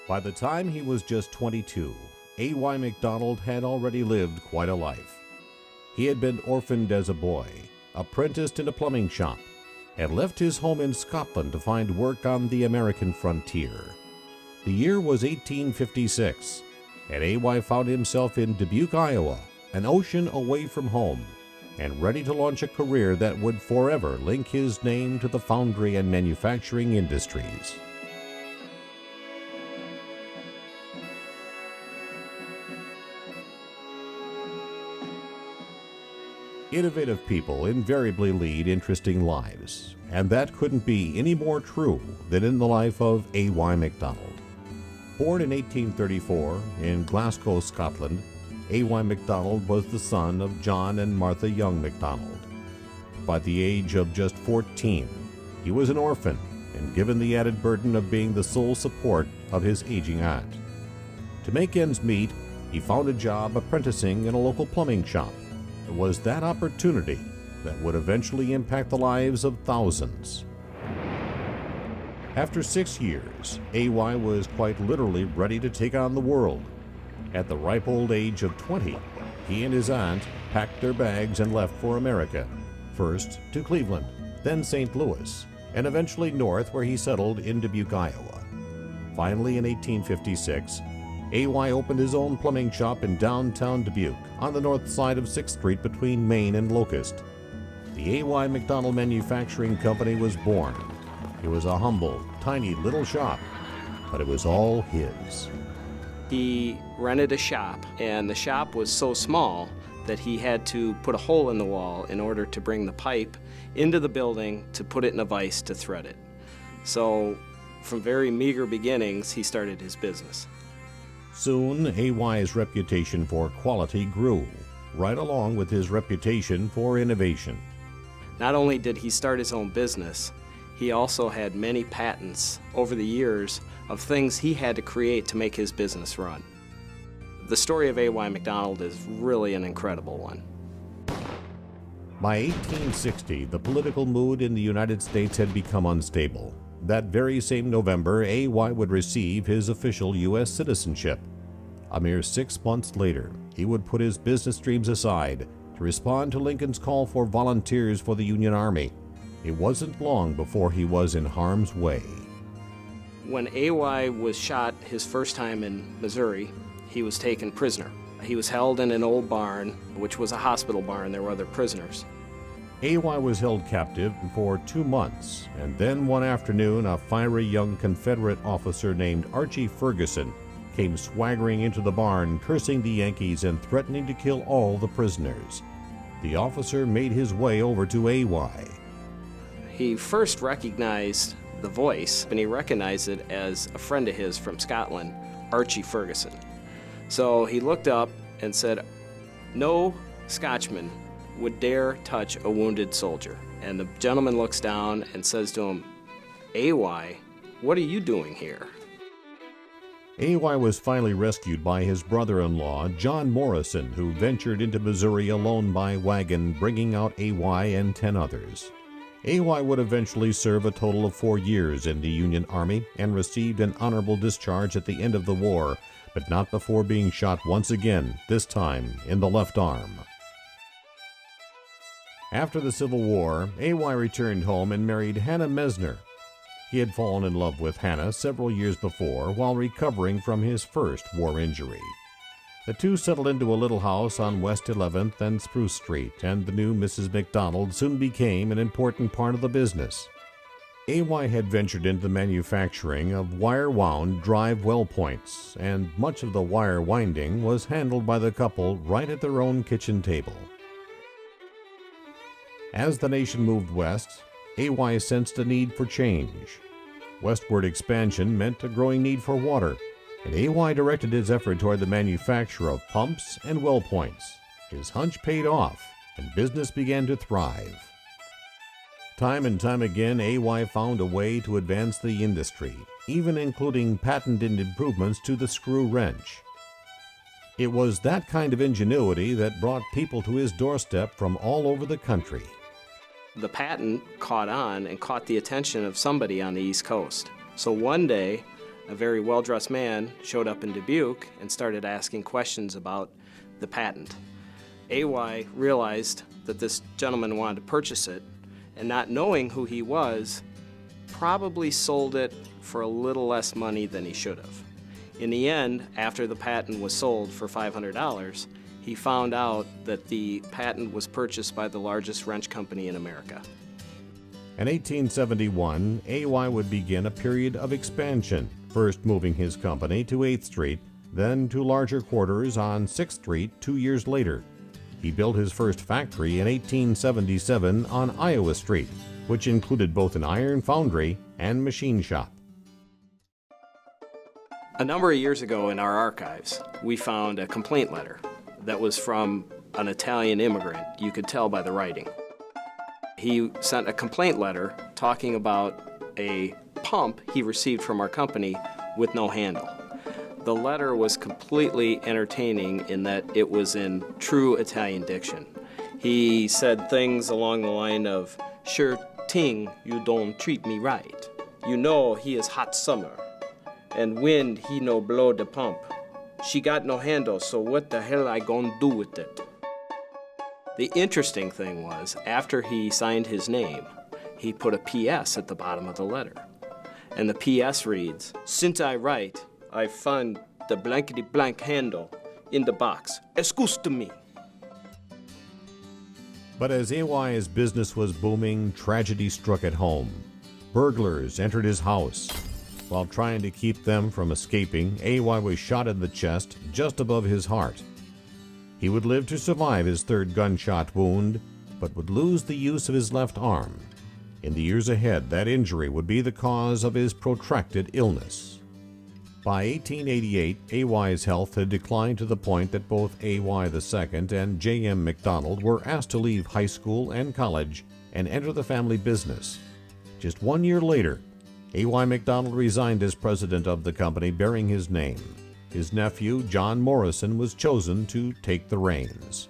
By the time he was just 22, A.Y. McDonald had already lived quite a life. He had been orphaned as a boy, apprenticed in a plumbing shop, and left his home in Scotland to find work on the American frontier. The year was 1856, and A.Y. found himself in Dubuque, Iowa, an ocean away from home, and ready to launch a career that would forever link his name to the foundry and manufacturing industries. Innovative people invariably lead interesting lives, and that couldn't be any more true than in the life of A.Y. McDonald. Born in 1834 in Glasgow, Scotland, A.Y. McDonald was the son of John and Martha Young McDonald. By the age of just 14, he was an orphan and given the added burden of being the sole support of his aging aunt. To make ends meet, he found a job apprenticing in a local plumbing shop. It was that opportunity that would eventually impact the lives of thousands. After 6 years, A.Y. was quite literally ready to take on the world. At the ripe old age of 20, he and his aunt packed their bags and left for America, first to Cleveland, then St. Louis, and eventually north where he settled in Dubuque, Iowa. Finally, in 1856, A.Y. opened his own plumbing shop in downtown Dubuque on the north side of 6th Street between Main and Locust. The A.Y. McDonald Manufacturing Company was born. It was a humble, tiny little shop, but it was all his. He rented a shop, and the shop was so small that he had to put a hole in the wall in order to bring the pipe into the building to put it in a vise to thread it. So, from very meager beginnings, he started his business. Soon, A.Y.'s reputation for quality grew, right along with his reputation for innovation. Not only did he start his own business, he also had many patents over the years of things he had to create to make his business run. The story of A.Y. McDonald is really an incredible one. By 1860, the political mood in the United States had become unstable. That very same November, A.Y. would receive his official U.S. citizenship. A mere 6 months later, he would put his business dreams aside to respond to Lincoln's call for volunteers for the Union Army. It wasn't long before he was in harm's way. When A.Y. was shot his first time in Missouri, he was taken prisoner. He was held in an old barn, which was a hospital barn. There were other prisoners. A.Y. was held captive for 2 months, and then one afternoon a fiery young Confederate officer named Archie Ferguson came swaggering into the barn, cursing the Yankees and threatening to kill all the prisoners. The officer made his way over to A.Y. He first recognized the voice, and he recognized it as a friend of his from Scotland, Archie Ferguson. So he looked up and said, "No Scotchman would dare touch a wounded soldier." And the gentleman looks down and says to him, "A.Y., what are you doing here?" A.Y. was finally rescued by his brother-in-law, John Morrison, who ventured into Missouri alone by wagon, bringing out A.Y. and 10 others. A.Y. would eventually serve a total of 4 years in the Union Army and received an honorable discharge at the end of the war, but not before being shot once again, this time in the left arm. After the Civil War, A.Y. returned home and married Hannah Mesner. He had fallen in love with Hannah several years before while recovering from his first war injury. The two settled into a little house on West 11th and Spruce Street, and the new Mrs. McDonald soon became an important part of the business. A.Y. had ventured into the manufacturing of wire-wound drive well points, and much of the wire winding was handled by the couple right at their own kitchen table. As the nation moved west, A.Y. sensed a need for change. Westward expansion meant a growing need for water, and A.Y. directed his effort toward the manufacture of pumps and well points. His hunch paid off, and business began to thrive. Time and time again, A.Y. found a way to advance the industry, even including patented improvements to the screw wrench. It was that kind of ingenuity that brought people to his doorstep from all over the country. The patent caught on and caught the attention of somebody on the East Coast. So one day, a very well-dressed man showed up in Dubuque and started asking questions about the patent. AY realized that this gentleman wanted to purchase it, and not knowing who he was, probably sold it for a little less money than he should have. In the end, after the patent was sold for $500, he found out that the patent was purchased by the largest wrench company in America. In 1871, AY would begin a period of expansion, first moving his company to 8th Street, then to larger quarters on 6th Street 2 years later. He built his first factory in 1877 on Iowa Street, which included both an iron foundry and machine shop. A number of years ago in our archives, we found a complaint letter that was from an Italian immigrant. You could tell by the writing. He sent a complaint letter talking about a pump he received from our company with no handle. The letter was completely entertaining in that it was in true Italian diction. He said things along the line of, "Sure thing you don't treat me right. You know he is hot summer, and wind he no blow the pump. She got no handle, so what the hell I gonna do with it?" The interesting thing was, after he signed his name, he put a PS at the bottom of the letter. And the PS reads, "Since I write, I found the blankety blank handle in the box. Excuse to me." But as AY's business was booming, tragedy struck at home. Burglars entered his house. While trying to keep them from escaping, AY was shot in the chest just above his heart. He would live to survive his third gunshot wound, but would lose the use of his left arm. In the years ahead, that injury would be the cause of his protracted illness. By 1888, AY's health had declined to the point that both AY II and J.M. McDonald were asked to leave high school and college and enter the family business. Just 1 year later, A.Y. McDonald resigned as president of the company bearing his name. His nephew, John Morrison, was chosen to take the reins.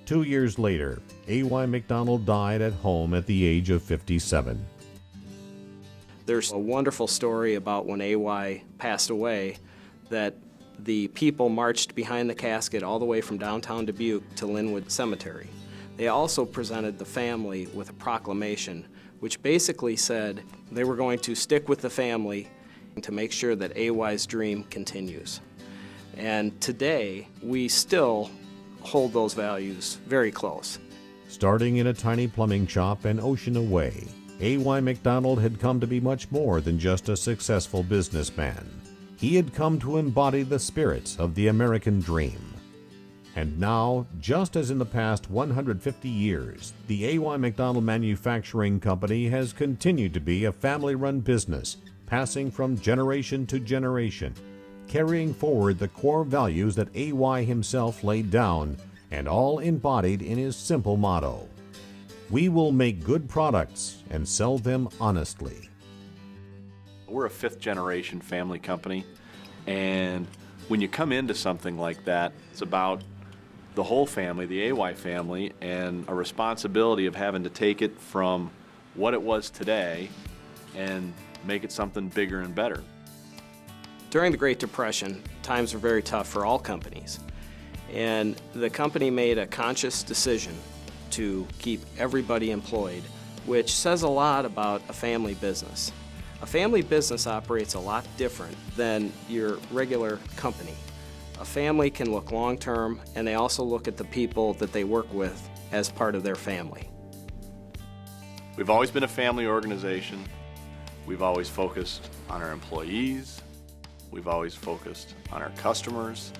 2 years later, A.Y. McDonald died at home at the age of 57. There's a wonderful story about when AY passed away that the people marched behind the casket all the way from downtown Dubuque to Linwood Cemetery. They also presented the family with a proclamation which basically said they were going to stick with the family to make sure that AY's dream continues. And today, we still hold those values very close. Starting in a tiny plumbing shop an ocean away, A.Y. McDonald had come to be much more than just a successful businessman. He had come to embody the spirit of the American dream. And now, just as in the past 150 years, the A.Y. McDonald Manufacturing Company has continued to be a family-run business, passing from generation to generation, carrying forward the core values that A.Y. himself laid down, and all embodied in his simple motto: "We will make good products and sell them honestly." We're a fifth-generation family company, and when you come into something like that, it's about the whole family, the AY family, and a responsibility of having to take it from what it was today and make it something bigger and better. During the Great Depression, times were very tough for all companies, and the company made a conscious decision to keep everybody employed, which says a lot about a family business. A family business operates a lot different than your regular company. A family can look long-term, and they also look at the people that they work with as part of their family. We've always been a family organization. We've always focused on our employees. We've always focused on our customers.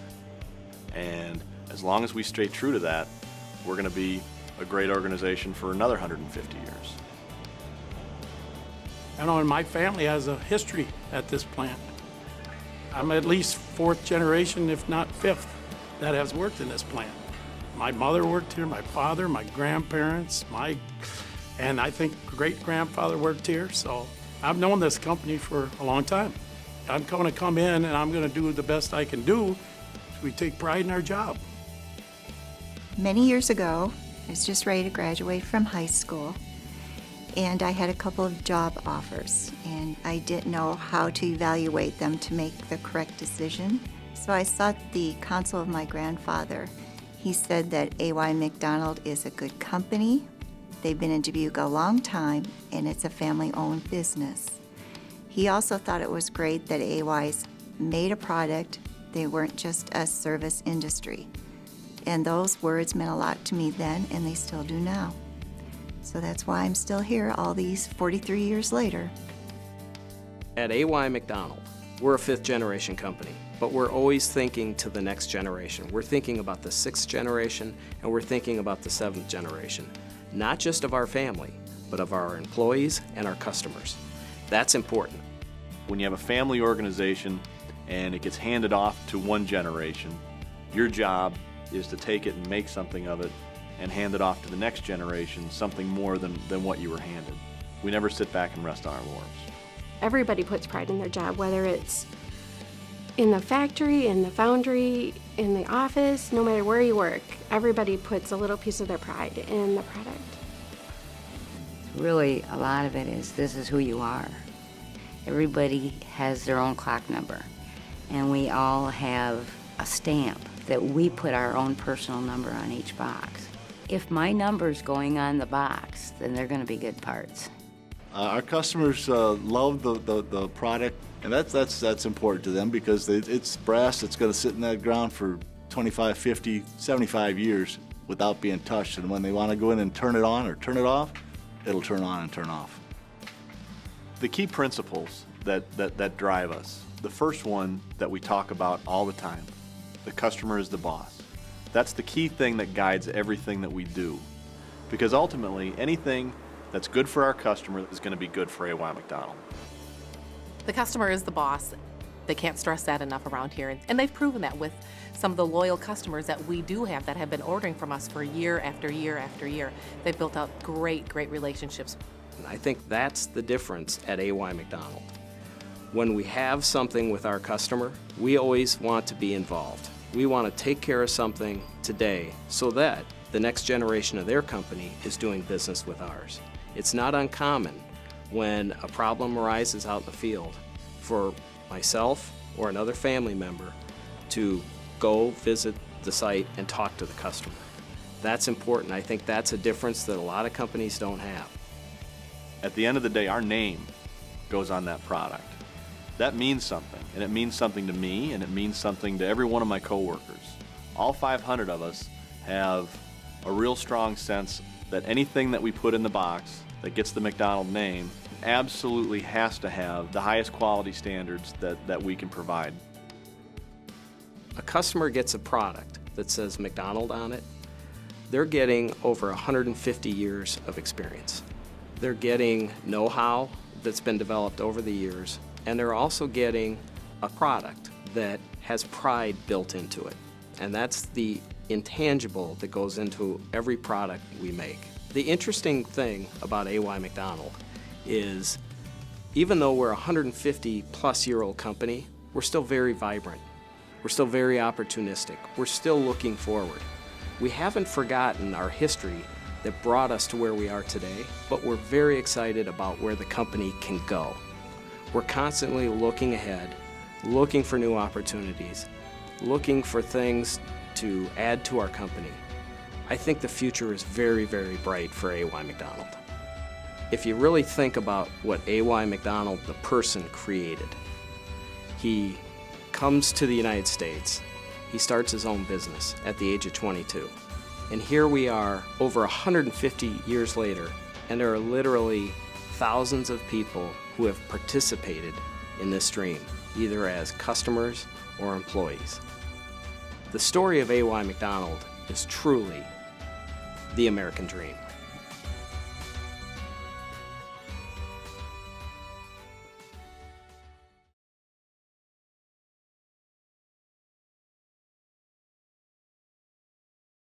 And as long as we stay true to that, we're going to be a great organization for another 150 years. I know, and my family has a history at this plant. I'm at least fourth generation, if not fifth, that has worked in this plant. My mother worked here, my father, my grandparents, and I think great-grandfather worked here, so I've known this company for a long time. I'm going to come in and I'm going to do the best I can do. We take pride in our job. Many years ago, I was just ready to graduate from high school, and I had a couple of job offers, and I didn't know how to evaluate them to make the correct decision. So I sought the counsel of my grandfather. He said that A.Y. McDonald is a good company. They've been in Dubuque a long time, and it's a family-owned business. He also thought it was great that A.Y.'s made a product. They weren't just a service industry. And those words meant a lot to me then, and they still do now. So that's why I'm still here all these 43 years later. At A.Y. McDonald, we're a fifth-generation company, but we're always thinking to the next generation. We're thinking about the sixth generation, and we're thinking about the seventh generation, not just of our family, but of our employees and our customers. That's important. When you have a family organization and it gets handed off to one generation, your job is to take it and make something of it and hand it off to the next generation, something more than what you were handed. We never sit back and rest on our laurels. Everybody puts pride in their job, whether it's in the factory, in the foundry, in the office, no matter where you work. Everybody puts a little piece of their pride in the product. Really, a lot of it is this is who you are. Everybody has their own clock number, and we all have a stamp that we put our own personal number on each box. If my number's going on the box, then they're going to be good parts. Our customers love the product, and that's important to them because it's brass that's going to sit in that ground for 25, 50, 75 years without being touched. And when they want to go in and turn it on or turn it off, it'll turn on and turn off. The key principles that drive us, the first one that we talk about all the time, the customer is the boss. That's the key thing that guides everything that we do. Because ultimately, anything that's good for our customer is going to be good for A.Y. McDonald. The customer is the boss. They can't stress that enough around here. And they've proven that with some of the loyal customers that we do have that have been ordering from us for year after year after year. They've built up great relationships. I think that's the difference at A.Y. McDonald. When we have something with our customer, we always want to be involved. We want to take care of something today so that the next generation of their company is doing business with ours. It's not uncommon when a problem arises out in the field for myself or another family member to go visit the site and talk to the customer. That's important. I think that's a difference that a lot of companies don't have. At the end of the day, our name goes on that product. That means something, and it means something to me, and it means something to every one of my coworkers. All 500 of us have a real strong sense that anything that we put in the box that gets the McDonald name absolutely has to have the highest quality standards that we can provide. A customer gets a product that says McDonald on it, they're getting over 150 years of experience. They're getting know-how that's been developed over the years, and they're also getting a product that has pride built into it. And that's the intangible that goes into every product we make. The interesting thing about A.Y. McDonald is even though we're a 150-plus-year-old company, we're still very vibrant. We're still very opportunistic. We're still looking forward. We haven't forgotten our history that brought us to where we are today, but we're very excited about where the company can go. We're constantly looking ahead, looking for new opportunities, looking for things to add to our company. I think the future is very, very bright for A.Y. McDonald. If you really think about what A.Y. McDonald, the person, created, he comes to the United States. He starts his own business at the age of 22. And here we are over 150 years later, and there are literally thousands of people who have participated in this dream, either as customers or employees. The story of A.Y. McDonald is truly the American dream.